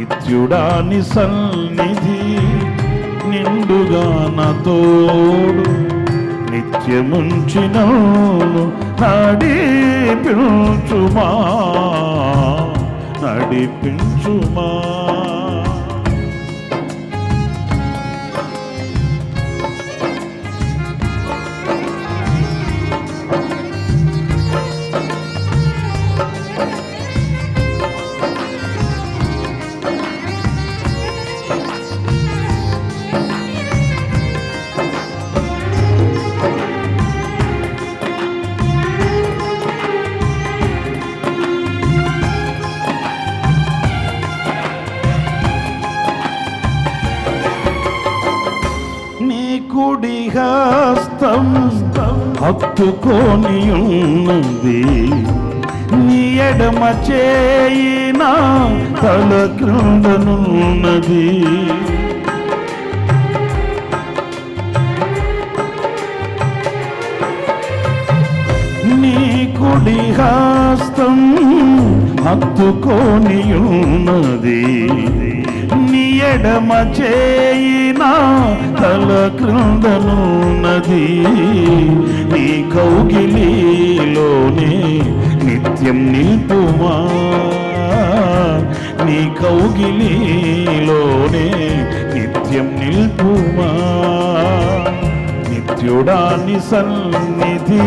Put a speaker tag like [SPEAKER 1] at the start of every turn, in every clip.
[SPEAKER 1] నిత్యుడాని సన్నిధి నిండుగా నా తోడు నిత్యముంచిన నడిపించుమా నడిపించుమా. కుడి హస్తం హత్తుకొని ఉన్నది, నీ ఎడమ చేయి నా తల క్రిందనున్నది. నీ కుడి హస్తం హత్తుకొని ఉన్నది, నీ ఎడమ చేయి నా తల క్రిందనున్నది. నీ కౌగిలిలోనే నిత్యం నిల్పుమా, నీ కౌగిలిలోనే నిత్యం నిల్పుమా. నిత్యుడాని సన్నిధి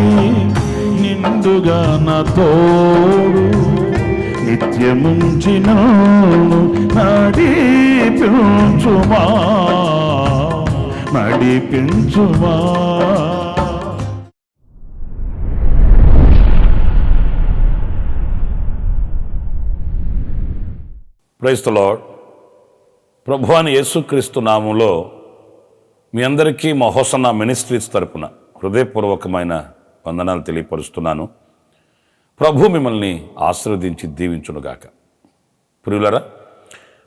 [SPEAKER 1] నిండుగా నా తోడు నిత్యముంచిన నడిపించుమా నడిపించుమా. Praise the lord. ప్రభువాని యేసుక్రీస్తు నామములో మీ అందరికీ మా హోసన్నా మినిస్ట్రీస్ తరపున హృదయపూర్వకమైన వందనాలు తెలియపరుస్తున్నాను. ప్రభు మిమ్మల్ని ఆశీర్వదించి దీవించునుగాక. ప్రియులరా,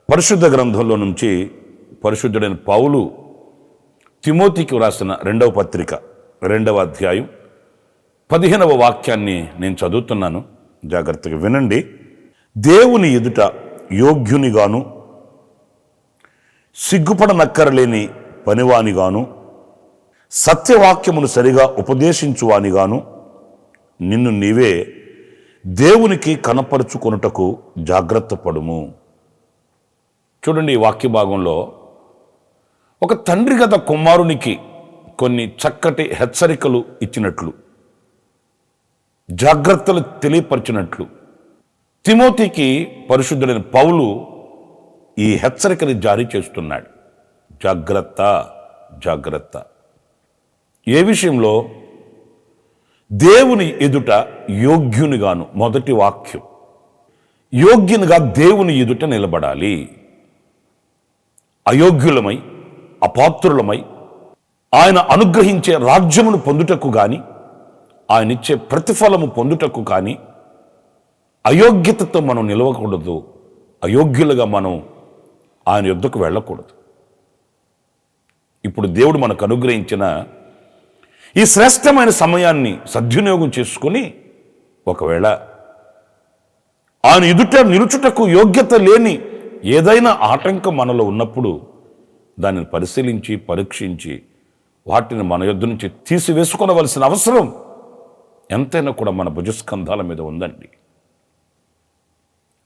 [SPEAKER 1] పరిశుద్ధ గ్రంథంలో నుంచి పరిశుద్ధుడైన పౌలు తిమోతికి వ్రాసిన 2వ పత్రిక 2వ అధ్యాయం 15వ వాక్యాన్ని నేను చదువుతున్నాను, జాగ్రత్తగా వినండి. దేవుని ఎదుట యోగ్యునిగాను సిగ్గుపడనక్కరలేని పనివానిగాను సత్యవాక్యమును సరిగా ఉపదేశించువానిగాను నిన్ను నీవే దేవునికి కనపరుచుకొనుటకు జాగ్రత్త పడుము. చూడండి, ఈ వాక్య భాగంలో ఒక తండ్రి గత కుమారునికి కొన్ని చక్కటి హెచ్చరికలు ఇచ్చినట్లు, జాగ్రత్తలు తెలియపరిచినట్లు తిమోతికి పరిశుద్ధుడైన పౌలు ఈ హెచ్చరికని జారీ చేస్తున్నాడు. జాగ్రత్త, జాగ్రత్త. ఏ విషయంలో? దేవుని ఎదుట యోగ్యునిగాను. మొదటి వాక్యం, యోగ్యునిగా దేవుని ఎదుట నిలబడాలి. అయోగ్యులమై అపాత్రులమై ఆయన అనుగ్రహించే రాజ్యమును పొందుటకు కానీ ఆయన ఇచ్చే ప్రతిఫలము పొందుటకు కానీ అయోగ్యతతో మనం నిలవకూడదు. అయోగ్యులుగా మనం ఆయన యొద్దకు వెళ్ళకూడదు. ఇప్పుడు దేవుడు మనకు అనుగ్రహించిన ఈ శ్రేష్టమైన సమయాన్ని సద్వినియోగం చేసుకుని ఒకవేళ ఆయన ఎదుట నిలుచుటకు యోగ్యత లేని ఏదైనా ఆటంకం మనలో ఉన్నప్పుడు దానిని పరిశీలించి పరీక్షించి వాటిని మన యొద్ద నుంచి తీసివేసుకొనవలసిన అవసరం ఎంతైనా కూడా మన భుజస్కంధాల మీద ఉందండి.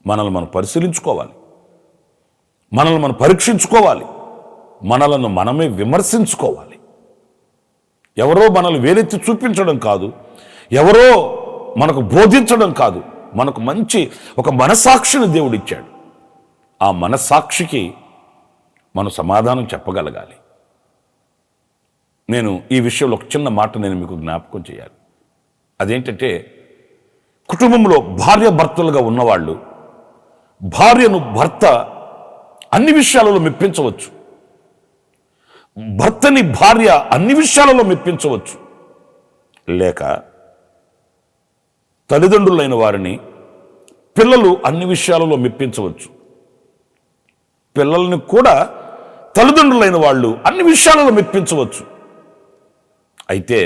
[SPEAKER 1] మనల్ని మనం పరిశీలించుకోవాలి, మనల్ని మనం పరీక్షించుకోవాలి, మనలను మనమే విమర్శించుకోవాలి. ఎవరో మనల్ని వేలెత్తి చూపించడం కాదు, ఎవరో మనకు బోధించడం కాదు. మనకు మంచి ఒక మనసాక్షిని దేవుడిచ్చాడు. ఆ మనసాక్షికి మనం సమాధానం చెప్పగలగాలి. నేను ఈ విషయంలో ఒక చిన్న మాట నేను మీకు జ్ఞాపకం చేయాలి. అదేంటంటే, కుటుంబంలో భార్య భర్తలుగా ఉన్నవాళ్ళు భార్యను భర్త అన్ని విషయాలలో మెప్పించవచ్చు, భర్తని భార్య అన్ని విషయాలలో మెప్పించవచ్చు, లేక తల్లిదండ్రులైన వారిని పిల్లలు అన్ని విషయాలలో మెప్పించవచ్చు. పిల్లల్ని కూడా తల్లిదండ్రులైన వాళ్ళు అన్ని విషయాలలో మెప్పించవచ్చు. అయితే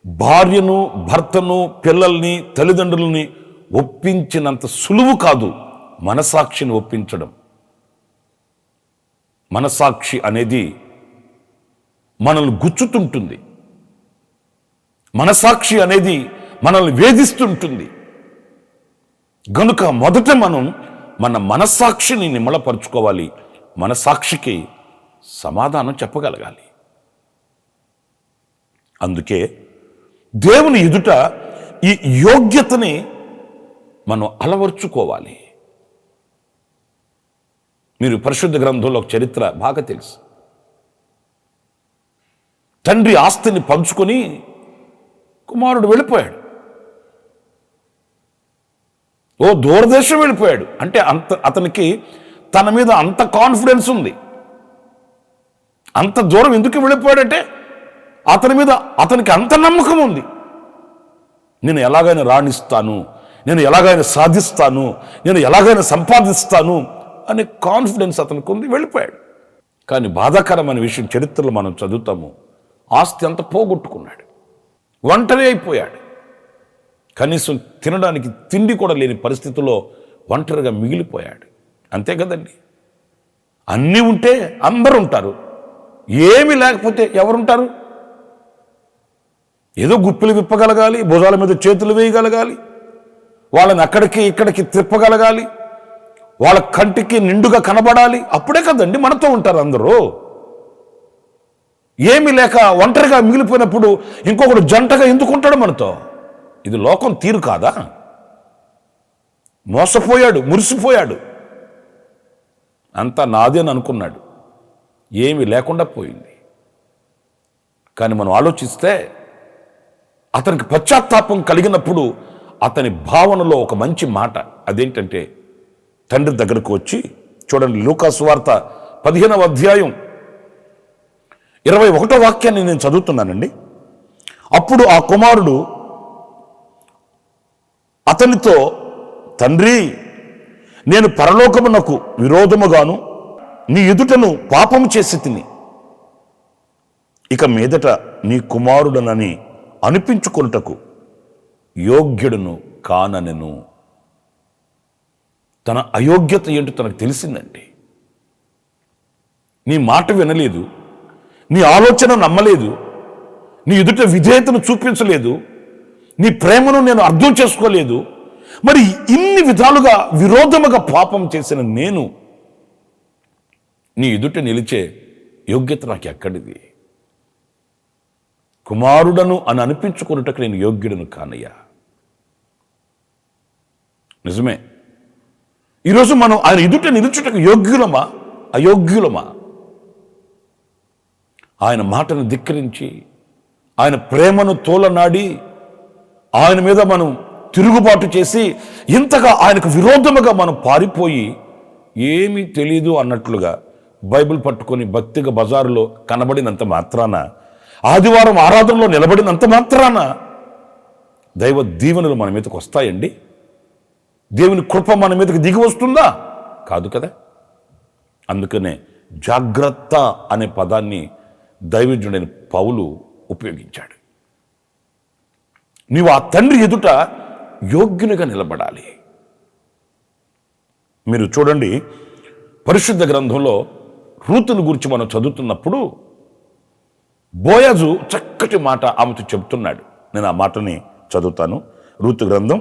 [SPEAKER 1] భార్యను భర్తను పిల్లల్ని తల్లిదండ్రులని ఒప్పించినంత సులువు కాదు మనసాక్షిని ఒప్పించడం. మనస్సాక్షి అనేది మనల్ని గుచ్చుతుంటుంది. మనస్సాక్షి అనేది మనల్ని వేధిస్తుంటుంది. గనుక మొదట మనం మన మనస్సాక్షిని నిమ్మలపరుచుకోవాలి. మనస్సాక్షికి సమాధానం చెప్పగలగాలి. అందుకే దేవుని ఎదుట ఈ యోగ్యతని మనం అలవర్చుకోవాలి. మీరు పరిశుద్ధ గ్రంథంలో ఒక చరిత్ర బాగా తెలుసు. తండ్రి ఆస్తిని పంచుకొని కుమారుడు వెళ్ళిపోయాడు. దూరదేశం వెళ్ళిపోయాడు. అంటే అతనికి తన మీద అంత కాన్ఫిడెన్స్ ఉంది. అంత దూరం ఎందుకు వెళ్ళిపోయాడంటే అతనికి అంత నమ్మకం ఉంది. నేను ఎలాగైనా రాణిస్తాను, నేను ఎలాగైనా సాధిస్తాను, నేను ఎలాగైనా సంపాదిస్తాను అనే కాన్ఫిడెన్స్ అతనికి ఉంది. వెళ్ళిపోయాడు. కానీ బాధాకరమైన విషయం చరిత్రలో మనం చదువుతాము. ఆస్తి అంతా పోగొట్టుకున్నాడు. ఒంటరి అయిపోయాడు. కనీసం తినడానికి తిండి కూడా లేని పరిస్థితుల్లో ఒంటరిగా మిగిలిపోయాడు. అంతే కదండి. అన్నీ ఉంటే అందరూ ఉంటారు, ఏమీ లేకపోతే ఎవరుంటారు? ఏదో గుప్పిలు విప్పగలగాలి, భుజాల మీద చేతులు వేయగలగాలి, వాళ్ళని అక్కడికి ఇక్కడికి తిప్పగలగాలి, వాళ్ళ కంటికి నిండుగా కనబడాలి. అప్పుడే కదండి మనతో ఉంటారు అందరూ. ఏమీ లేక ఒంటరిగా మిగిలిపోయినప్పుడు ఇంకొకడు జంటగా ఎందుకుంటాడు మనతో? ఇది లోకం తీరు కాదా? మోసపోయాడు, మురిసిపోయాడు. అంతా నాదే అని అనుకున్నాడు. ఏమీ లేకుండా పోయింది. కానీ మనం ఆలోచిస్తే అతనికి పశ్చాత్తాపం కలిగినప్పుడు అతని భావనలో ఒక మంచి మాట. అదేంటంటే తండ్రి దగ్గరకు వచ్చి, చూడండి లూకా సువార్త 15వ అధ్యాయం 21వ వాక్యాన్ని నేను చదువుతున్నానండి. అప్పుడు ఆ కుమారుడు అతనితో, తండ్రి, నేను పరలోకమునకు విరోధముగాను నీ ఎదుటను పాపము చేసి తిని ఇక మీదట నీ కుమారుడనని అనిపించుకొనుటకు యోగ్యుడును కాననెను. తన అయోగ్యత ఏంటో తనకు తెలిసిందండి. నీ మాట వినలేదు, నీ ఆలోచన నమ్మలేదు, నీ ఎదుట విధేయతను చూపించలేదు, నీ ప్రేమను నేను అర్థం చేసుకోలేదు. మరి ఇన్ని విధాలుగా విరోధముగా పాపం చేసిన నేను నీ ఎదుట నిలిచే యోగ్యత నాకు ఎక్కడిది? కుమారుడను అని అనిపించుకున్నట్టుకు నేను యోగ్యుడను కానయ్యా. నిజమే. ఈరోజు మనం ఆయన ఎదుట నిలుచుటకు యోగ్యులమా అయోగ్యులమా? ఆయన మాటను ధిక్కరించి, ఆయన ప్రేమను తోలనాడి, ఆయన మీద మనం తిరుగుబాటు చేసి ఇంతగా ఆయనకు విరోధముగా మనం పారిపోయి ఏమీ తెలీదు అన్నట్లుగా బైబిల్ పట్టుకొని భక్తిగా బజారులో కనబడినంత మాత్రాన, ఆదివారం ఆరాధనలో నిలబడినంత మాత్రాన దైవ దీవెనలు మన మీదకి వస్తాయండి? దేవుని కృప మన మీదకి దిగి వస్తుందా? కాదు కదా. అందుకనే జాగ్రత్త అనే పదాన్ని దైవజనుడైన పౌలు ఉపయోగించాడు. నీవు ఆ తండ్రి ఎదుట యోగ్యునిగా నిలబడాలి. మీరు చూడండి, పరిశుద్ధ గ్రంథంలో రూతును గురించి మనం చదువుతున్నప్పుడు బోయజు చక్కటి మాట ఆమెతో చెబుతున్నాడు. నేను ఆ మాటని చదువుతాను. రూతు గ్రంథం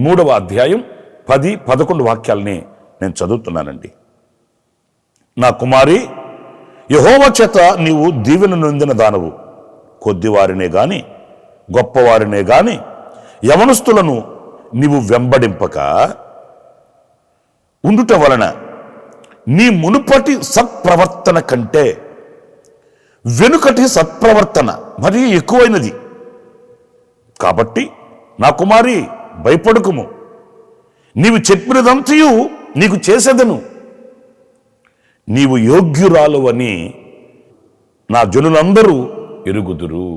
[SPEAKER 1] 3వ అధ్యాయం 10-11 వాక్యాలని నేను చదువుతున్నానండి. నా కుమారి, యెహోవా చేత నీవు దీవెన నొందిన దానవు. కొద్దివారినే గాని గొప్పవారినే గాని యవనస్తులను నీవు వెంబడింపక ఉండుట వలన నీ మునుపటి సత్ప్రవర్తన కంటే వెనుకటి సత్ప్రవర్తన మరీ ఎక్కువైనది. కాబట్టి నా కుమారి, భయపడుకుము. నీవు చెప్పినదంతయు నీకు చేసేదను. నీవు యోగ్యురాలు అని నా జనులందరూ ఎరుగుదురు.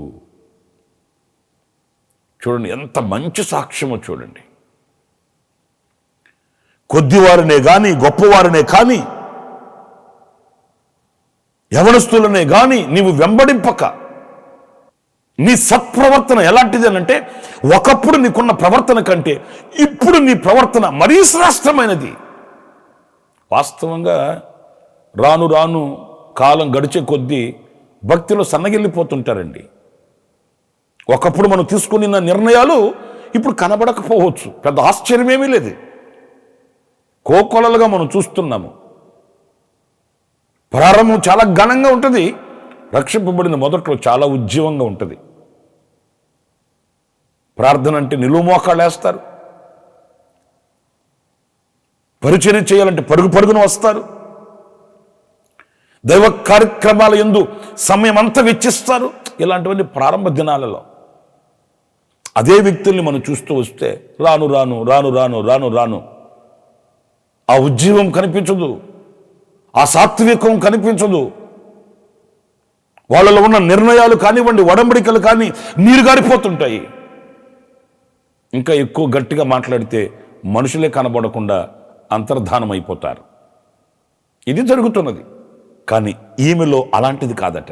[SPEAKER 1] చూడండి ఎంత మంచి సాక్ష్యమో చూడండి. కొద్దివారినే గాని గొప్పవారినే కాని యవనస్తులనే గాని నీవు వెంబడింపక, నీ సత్ప్రవర్తన ఎలాంటిది అనంటే, ఒకప్పుడు నీకున్న ప్రవర్తన కంటే ఇప్పుడు నీ ప్రవర్తన మరీ శ్రేష్టమైనది. వాస్తవంగా రాను రాను కాలం గడిచే కొద్దీ భక్తిలో సన్నగిల్లిపోతుంటారండి. ఒకప్పుడు మనం తీసుకున్న నిర్ణయాలు ఇప్పుడు కనబడకపోవచ్చు, పెద్ద ఆశ్చర్యమేమీ లేదు. కోకొలలుగా మనం చూస్తున్నాము. ప్రారంభం చాలా ఘనంగా ఉంటుంది, రక్షింపబడిన మొదట్లో చాలా ఉజ్జీవంగా ఉంటుంది. ప్రార్థన అంటే నిలువు మోకాళ్ళు వేస్తారు, పరిచర్య చేయాలంటే పరుగు పరుగున వస్తారు, దైవ కార్యక్రమాల యందు సమయం అంతా వెచ్చిస్తారు. ఇలాంటివన్నీ ప్రారంభ దినాలలో. అదే వ్యక్తుల్ని మనం చూస్తూ వస్తే రాను రాను రాను రాను రాను రాను ఆ ఉజ్జీవం కనిపించదు, ఆ సాత్వికం కనిపించదు. వాళ్ళలో ఉన్న నిర్ణయాలు కానివ్వండి, ఒడంబడికలు కానీ నీరు గారిపోతుంటాయి. ఇంకా ఎక్కువ గట్టిగా మాట్లాడితే మనుషులే కనబడకుండా అంతర్ధానం అయిపోతారు. ఇది జరుగుతున్నది. కానీ ఈమెలో అలాంటిది కాదట.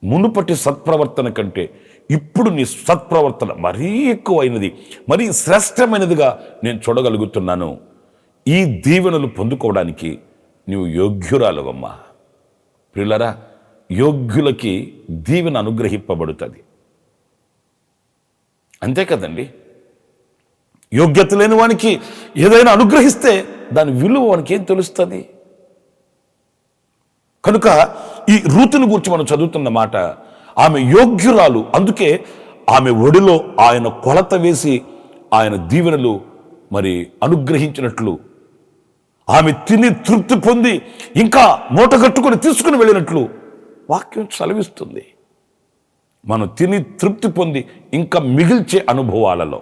[SPEAKER 1] మునుపటి సత్ప్రవర్తన కంటే ఇప్పుడు నీ సత్ప్రవర్తన మరీ ఎక్కువైనది, మరీ శ్రేష్టమైనదిగా నేను చూడగలుగుతున్నాను. ఈ దీవెనలు పొందుకోవడానికి నీవు యోగ్యురాలవమ్మా. ప్రియులారా, యోగ్యులకి దీవెన అనుగ్రహింపబడుతుంది. అంతే కదండి. యోగ్యత లేని వానికి ఏదైనా అనుగ్రహిస్తే దాని విలువ వానికి ఏం తెలుస్తుంది? కనుక ఈ రూతుని గురించి మనం చదువుతున్న మాట, ఆమె యోగ్యురాలు. అందుకే ఆమె ఒడిలో ఆయన కొలత వేసి ఆయన దీవెనలు మరి అనుగ్రహించినట్లు, ఆమె తిని తృప్తి పొంది ఇంకా మూట కట్టుకొని తీసుకుని వెళ్ళినట్లు వాక్యం సెలవిస్తుంది. మనం తిని తృప్తి పొంది ఇంకా మిగిల్చే అనుభవాలలో,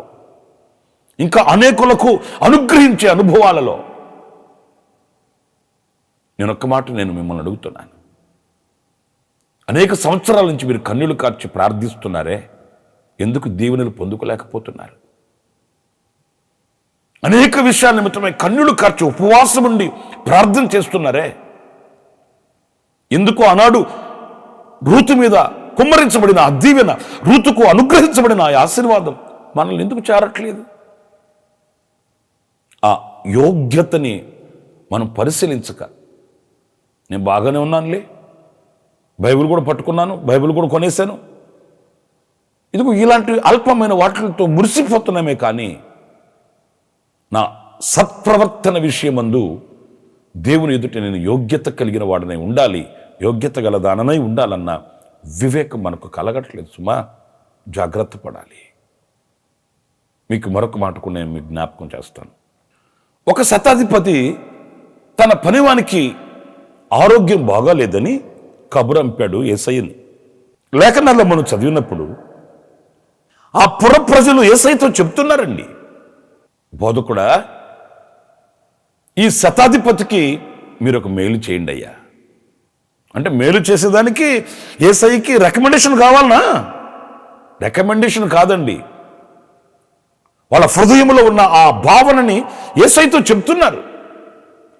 [SPEAKER 1] ఇంకా అనేకులకు అనుగ్రహించే అనుభవాలలో. నేనొక్క మాట నేను మిమ్మల్ని అడుగుతున్నాను. అనేక సంవత్సరాల నుంచి మీరు కన్నులు కార్చి ప్రార్థిస్తున్నారే, ఎందుకు దీవెనలు పొందుకోలేకపోతున్నారు? అనేక విషయాల నిమిత్తమై కన్నులు కార్చి ఉపవాసం ఉండి ప్రార్థన చేస్తున్నారే, ఎందుకు ఆనాడు రూతు మీద కుమ్మరించబడిన ఆ దీవెన, రూతుకు అనుగ్రహించబడిన ఆ ఆశీర్వాదం మనల్ని ఎందుకు చేరట్లేదు? ఆ యోగ్యతని మనం పరిశీలించక, నేను బాగానే ఉన్నానులే, బైబిల్ కూడా పట్టుకున్నాను, బైబిల్ కూడా కొనేశాను, ఇదిగో ఇలాంటి అల్పమైన వాటితో మురిసిపోతున్నామే. కానీ నా సత్ప్రవర్తన విషయమందు దేవుని ఎదుట నేను యోగ్యత కలిగిన వాడనై ఉండాలి, యోగ్యత గల దాననై ఉండాలన్న వివేకం మనకు కలగట్లేదు సుమా. జాగ్రత్త పడాలి. మీకు మరొక మాటకు నేను మీకు జ్ఞాపకం చేస్తాను. ఒక శతాధిపతి తన పనివానికి ఆరోగ్యం బాగాలేదని కబురంపాడు యేసయ్యని. లేఖనాల్లో మనం చదివినప్పుడు ఆ పుర ప్రజలు యేసయ్యతో చెప్తున్నారండి, బోధకుడా, ఈ శతాధిపతికి మీరు ఒక మేలు చేయండి అయ్యా. అంటే మేలు చేసేదానికి యేసయ్యకి రికమెండేషన్ కావాలనా? రికమెండేషన్ కాదండి, వాళ్ళ హృదయంలో ఉన్న ఆ భావనని యేసయ్యతో చెప్తున్నారు.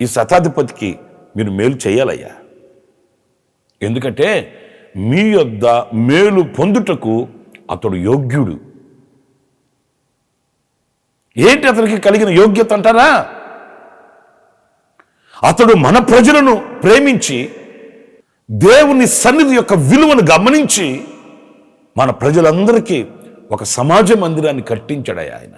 [SPEAKER 1] ఈ శతాధిపతికి మీరు మేలు చేయాలయ్యా, ఎందుకంటే మీ యొద్ద మేలు పొందుటకు అతడు యోగ్యుడు. ఏంటి అతనికి కలిగిన యోగ్యత అంటారా? అతడు మన ప్రజలను ప్రేమించి దేవుని సన్నిధి యొక్క విలువను గమనించి మన ప్రజలందరికీ ఒక సమాజ మందిరాన్ని కట్టించాడు ఆయన.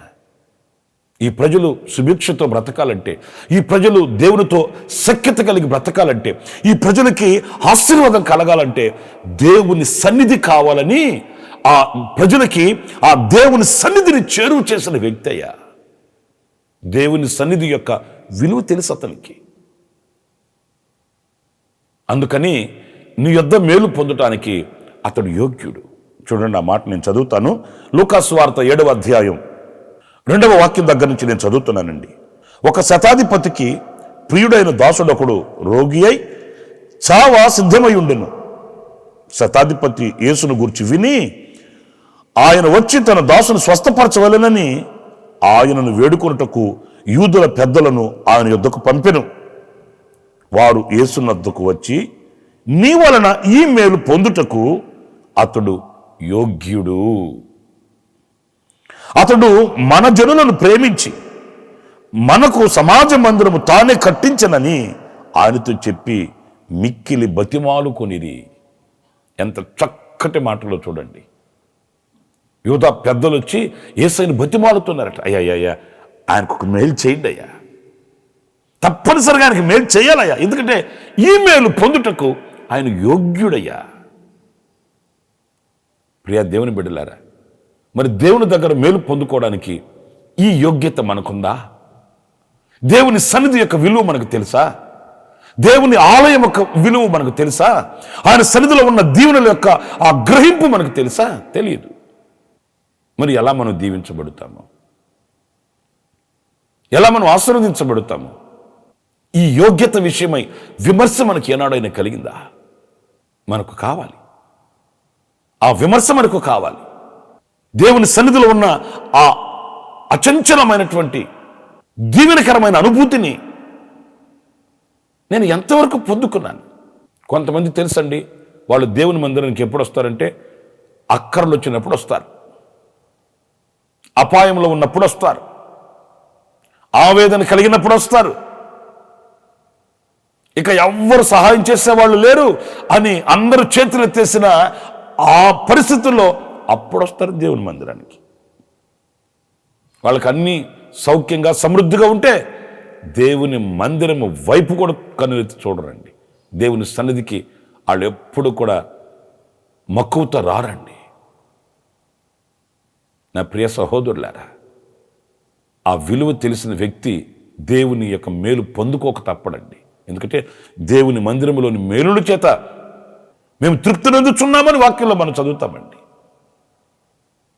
[SPEAKER 1] ఈ ప్రజలు సుభిక్షతో బ్రతకాలంటే, ఈ ప్రజలు దేవునితో సఖ్యత కలిగి బ్రతకాలంటే, ఈ ప్రజలకి ఆశీర్వాదం కలగాలంటే దేవుని సన్నిధి కావాలని ఆ ప్రజలకి ఆ దేవుని సన్నిధిని చేరువ చేసిన వ్యక్తి అయ్యా. దేవుని సన్నిధి యొక్క విలువ తెలుసు అతనికి. అందుకని నీ యొద్ద మేలు పొందటానికి అతడు యోగ్యుడు. చూడండి, ఆ మాట నేను చదువుతాను. లూకాసు వార్త 7వ అధ్యాయం 2వ వాక్యం దగ్గర నుంచి నేను చదువుతున్నానండి. ఒక శతాధిపతికి ప్రియుడైన దాసుడొకడు రోగి అయి చావ సిద్ధమై ఉండెను. శతాధిపతి యేసును గురించి విని ఆయన వచ్చి తన దాసును స్వస్థపరచవలెనని ఆయనను వేడుకొనుటకు యూదుల పెద్దలను ఆయన యొద్దకు పంపెను. వారు యేసునద్దకు వచ్చి, నీ వలన ఈ మేలు పొందుటకు అతడు యోగ్యుడు, అతడు మన జనులను ప్రేమించి మనకు సమాజ మందిరము తానే కట్టించనని ఆయనతో చెప్పి మిక్కిలి బతిమాలుకొనిరి. ఎంత చక్కటి మాటలో చూడండి. యూదా పెద్దలు వచ్చి యేసయ్యను బతిమాలుతున్నారట. అయ్యా ఆయనకు ఒక మేలు చేయండి అయ్యా, తప్పనిసరిగా ఆయనకి మేలు చేయాలయ్యా, ఎందుకంటే ఈ మేలు పొందుటకు ఆయన యోగ్యుడయ్యా. ప్రియా దేవుని బిడ్డలారా, మరి దేవుని దగ్గర మేలు పొందుకోవడానికి ఈ యోగ్యత మనకుందా? దేవుని సన్నిధి యొక్క విలువ మనకు తెలుసా? దేవుని ఆలయం యొక్క విలువ మనకు తెలుసా? ఆయన సన్నిధిలో ఉన్న దీవెనల యొక్క ఆ గ్రహింపు మనకు తెలుసా? తెలియదు. మరి ఎలా మనం దీవించబడతాము? ఎలా మనం ఆశీర్వదించబడతాము? ఈ యోగ్యత విషయమై విమర్శ మనకి ఏనాడైనా కలిగిందా? మనకు కావాలి. ఆ విమర్శ మనకు కావాలి. దేవుని సన్నిధిలో ఉన్న ఆ అచంచలమైనటువంటి దీవెనకరమైన అనుభూతిని నేను ఎంతవరకు పొందుకున్నాను? కొంతమంది తెలుసండి, వాళ్ళు దేవుని మందిరానికి ఎప్పుడు వస్తారంటే అక్కర్లు వచ్చినప్పుడు వస్తారు, అపాయంలో ఉన్నప్పుడు వస్తారు, ఆవేదన కలిగినప్పుడు వస్తారు, ఇక ఎవ్వరు సహాయం చేసేవాళ్ళు లేరు అని అందరూ చేతులు ఎత్తేసిన ఆ పరిస్థితుల్లో అప్పుడు వస్తారు దేవుని మందిరానికి. వాళ్ళకి అన్నీ సౌఖ్యంగా సమృద్ధిగా ఉంటే దేవుని మందిరము వైపు కూడా కనులెత్తి చూడరండి. దేవుని సన్నిధికి వాళ్ళు ఎప్పుడు కూడా మక్కువతో రారండి. నా ప్రియ సహోదరులారా, ఆ విలువ తెలిసిన వ్యక్తి దేవుని యొక్క మేలు పొందుకోక తప్పడండి. ఎందుకంటే దేవుని మందిరంలోని మేలుల చేత మేము తృప్తి నొందుచున్నామని వాక్యంలో మనం చదువుతామండి.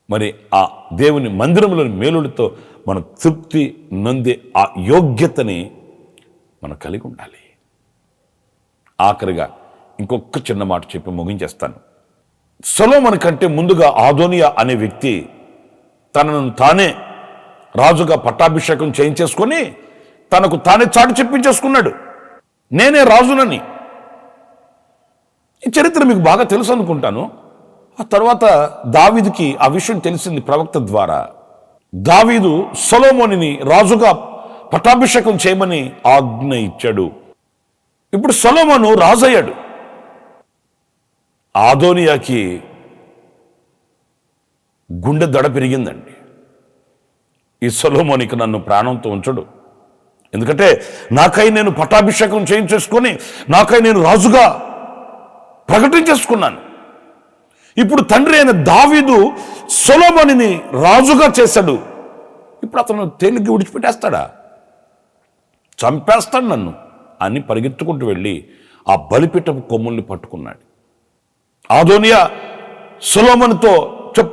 [SPEAKER 1] మరి ఆ దేవుని మందిరంలోని మేలులతో మనం తృప్తి నొందే ఆ యోగ్యతని మనం కలిగి ఉండాలి. ఆఖరిగా ఇంకొక చిన్న మాట చెప్పి ముగించేస్తాను. సొలొమోను కంటే ముందుగా అదోనియా అనే వ్యక్తి తనను తానే రాజుగా పట్టాభిషేకం చేయించేసుకొని తనకు తానే చాటు చెప్పించేసుకున్నాడు, నేనే రాజునని. ఈ చరిత్ర మీకు బాగా తెలుసు అనుకుంటాను. ఆ తర్వాత దావీదుకి ఆ విషయం తెలిసింది ప్రవక్త ద్వారా. దావీదు సొలొమోనుని రాజుగా పట్టాభిషేకం చేయమని ఆజ్ఞ ఇచ్చాడు. ఇప్పుడు సొలొమోను రాజు అయ్యాడు. అదోనియాకి గుండె దడ పెరిగిందండి. ఈ సొలొమోనుకి నన్ను ప్రాణంతో ఉంచడు, ఎందుకంటే నాకై నేను పట్టాభిషేకం చేయించేసుకొని నాకై నేను రాజుగా ప్రకటించేసుకున్నాను. ఇప్పుడు తండ్రి అయిన దావీదు సొలొమోనుని రాజుగా చేశాడు. ఇప్పుడు అతను తేలిగ్గా విడిచిపెట్టేస్తాడా? చంపేస్తాడు నన్ను అని పరిగెత్తుకుంటూ వెళ్ళి ఆ బలిపీఠపు కొమ్ముల్ని పట్టుకున్నాడు. అదోనియా సొలొమోనుతో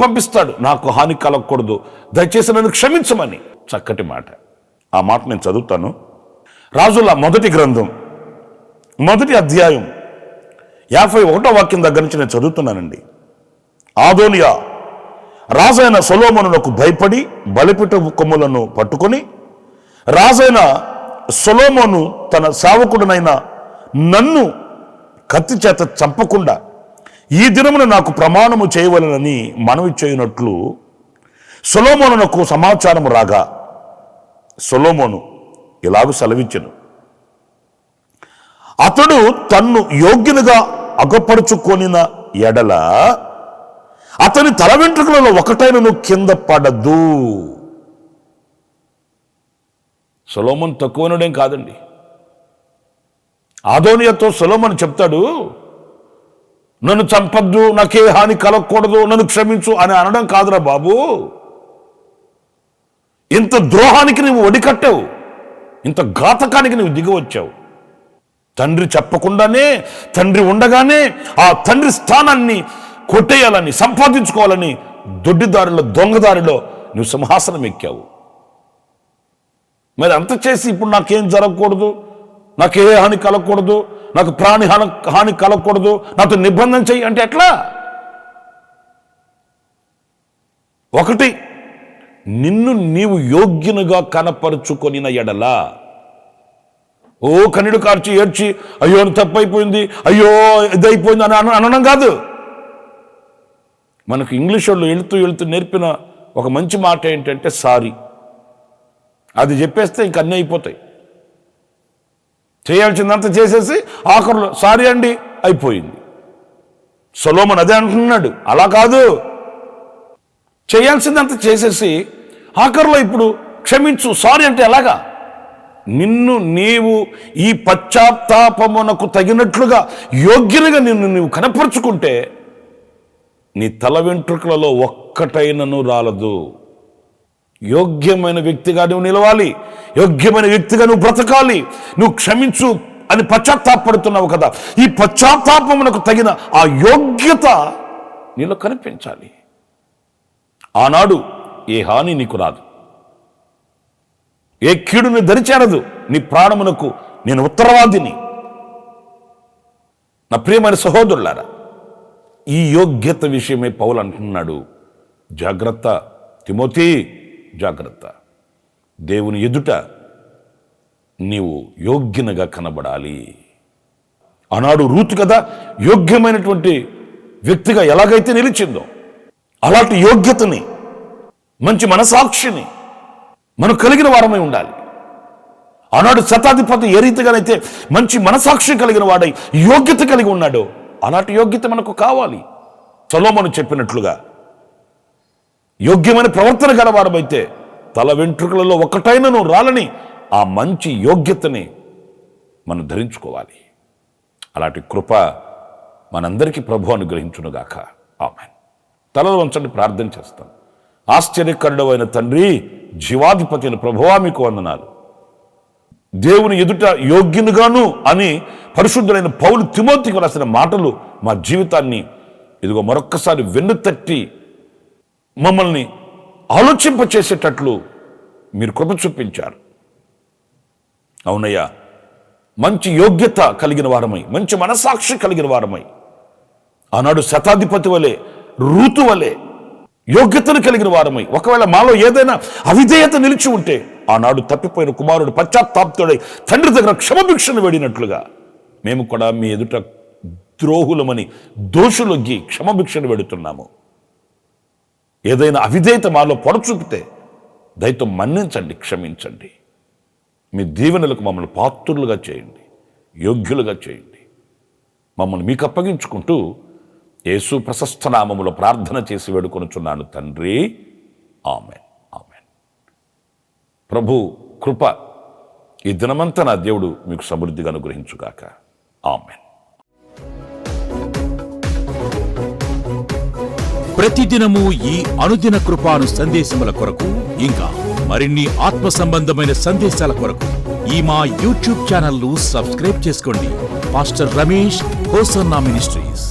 [SPEAKER 1] పంపిస్తాడు, నాకు హాని కలగకూడదు, దయచేసి నన్ను క్షమించమని. చక్కటి మాట. ఆ మాట నేను చదువుతాను. రాజుల మొదటి గ్రంథం 1వ అధ్యాయం 51వ వాక్యం దగ్గర నుంచి నేను చదువుతున్నానండి. అదోనియా రాజైన సొలొమోనునకు భయపడి బలిపీఠపు కొమ్ములను పట్టుకొని, రాజైన సొలొమోను తన సేవకుడనైన నన్ను కత్తి చేత చంపకుండా ఈ దినమున నాకు ప్రమాణము చేయవలెనని మనవి చేయనట్లు సొలొమోనునకు సమాచారము రాగా సొలొమోను ఇలాగూ సెలవిచ్చెను, అతడు తన్ను యోగ్యునిగా అగపరుచుకొనిన ఎడల అతని తల వెంట్రుకలలో ఒకటైనను కింద పడదు. సొలొమోను తక్కువనుడేం కాదండి. అదోనియాతో సొలొమోను చెప్తాడు, నన్ను చంపద్దు, నాకే హాని కలగకూడదు, నన్ను క్షమించు అని అనడం కాదురా బాబు. ఇంత ద్రోహానికి నువ్వు ఒడికట్టావు, ఇంత ఘాతకానికి నువ్వు దిగివచ్చావు. తండ్రి చెప్పకుండానే, తండ్రి ఉండగానే ఆ తండ్రి స్థానాన్ని కొట్టేయాలని, సంపాదించుకోవాలని దొడ్డిదారిలో, దొంగదారిలో నువ్వు సింహాసనం ఎక్కావు. మరి అంత చేసి ఇప్పుడు నాకేం జరగకూడదు, నాకే హాని కలగకూడదు, నాకు ప్రాణి హాని కలగకూడదు, నాతో నిబంధన చెయ్యి అంటే ఎట్లా? ఒకటి, నిన్ను నీవు యోగ్యునిగా కనపరుచుకొనిన ఎడల, ఓ కన్నీడు కార్చి ఏడ్చి అయ్యో తప్పైపోయింది, అయ్యో ఇదైపోయింది అని అనడం కాదు. మనకు ఇంగ్లీష్ వాళ్ళు వెళుతూ నేర్పిన ఒక మంచి మాట ఏంటంటే సారీ. అది చెప్పేస్తే ఇంక అన్నీ అయిపోతాయి. చేయాల్సిందంతా చేసేసి ఆఖరులో సారీ అండి అయిపోయింది. సొలొమోను అదే అంటున్నాడు, అలా కాదు, చేయాల్సిందంతా చేసేసి ఆఖరులో ఇప్పుడు క్షమించు సారీ అంటే ఎలాగా? నిన్ను నీవు ఈ పశ్చాత్తాపమునకు తగినట్లుగా యోగ్యునిగా నిన్ను నీవు కనపరుచుకుంటే నీ తల వెంట్రుకలలో ఒక్కటైనను రాలదు. యోగ్యమైన వ్యక్తిగా నువ్వు నిలవాలి, యోగ్యమైన వ్యక్తిగా నువ్వు బ్రతకాలి. నువ్వు క్షమించు అని పశ్చాత్తాపడుతున్నావు కదా, ఈ పశ్చాత్తాపమునకు తగిన ఆ యోగ్యత నీలో కనిపించాలి. ఆనాడు ఏ హాని నీకు రాదు, ఏ కీడుని దరిచేరదు. నీ ప్రాణమునకు నేను ఉత్తరవాదిని. నా ప్రియమైన సహోదరులారా, ఈ యోగ్యత విషయమే పౌలు అంటున్నాడు, జాగ్రత్త తిమోతి, జాగ్రత్త. దేవుని ఎదుట నీవు యోగ్యనగా కనబడాలి. ఆనాడు రూతు కదా యోగ్యమైనటువంటి వ్యక్తిగా ఎలాగైతే నిలిచిందో, అలాంటి యోగ్యతని, మంచి మనసాక్షిని మనం కలిగిన వారమై ఉండాలి. ఆనాడు శతాధిపతి ఏ రీతిగానైతే మంచి మనసాక్షి కలిగిన వాడై యోగ్యత కలిగి ఉన్నాడో అలాంటి యోగ్యత మనకు కావాలి. సొలొమోను చెప్పినట్లుగా యోగ్యమైన ప్రవర్తన గలవారమైతే తల వెంట్రుకలలో ఒకటైనను రాలని ఆ మంచి యోగ్యతని మనం ధరించుకోవాలి. అలాంటి కృప మనందరికీ ప్రభు అనుగ్రహించునుగాక. ఆమేన్. తలలు వంచండి, ప్రార్థన చేస్తాం. ఆశ్చర్యకరుడు అయిన తండ్రి, జీవాధిపతి అయిన ప్రభువా, మీకు వందనాలు. దేవుని ఎదుట యోగ్యునిగాను అని పరిశుద్ధులైన పౌలు తిమోతికి రాసిన మాటలు మా జీవితాన్ని ఇదిగో మరొక్కసారి వెన్నుతట్టి మమ్మల్ని ఆలోచింపచేసేటట్లు మీరు కృప చూపించారు. అవునయ్యా, మంచి యోగ్యత కలిగిన వారమై, మంచి మనసాక్షి కలిగిన వారమై, ఆనాడు శతాధిపతి వలె, రూతు వలె యోగ్యతను కలిగిన వారమై, ఒకవేళ మాలో ఏదైనా అవిధేయత నిలిచి ఉంటే ఆనాడు తప్పిపోయిన కుమారుడు పశ్చాత్తాపతుడై తండ్రి దగ్గర క్షమభిక్షను వేడినట్లుగా మేము కూడా మీ ఎదుట ద్రోహులమని దోషులొగ్గి క్షమభిక్షను వేడుతున్నాము. ఏదైనా అవిధేయత మాలో పొడచూపితే దయతో మన్నించండి, క్షమించండి. మీ దీవెనలకు మమ్మల్ని పాత్రులుగా చేయండి, యోగ్యులుగా చేయండి. మమ్మల్ని మీకు అప్పగించుకుంటూ యేసు ప్రశస్త నామములో ప్రార్థన చేసి వేడుకొనుచున్నాను తండ్రి. ఆమేన్, ఆమేన్. ప్రభు కృప ఈ దినమంతా నా దేవుడు మీకు సమృద్ధిగా అనుగ్రహించుగాక. ఆమేన్.
[SPEAKER 2] ప్రతిదినము ఈ అనుదిన కృపాను సందేశముల కొరకు, ఇంకా మరిన్ని ఆత్మ సంబంధమైన సందేశాల కొరకు ఈ మా యూట్యూబ్ ఛానల్ ను సబ్స్క్రైబ్ చేసుకోండి. Pastor Ramesh hosanna ministries.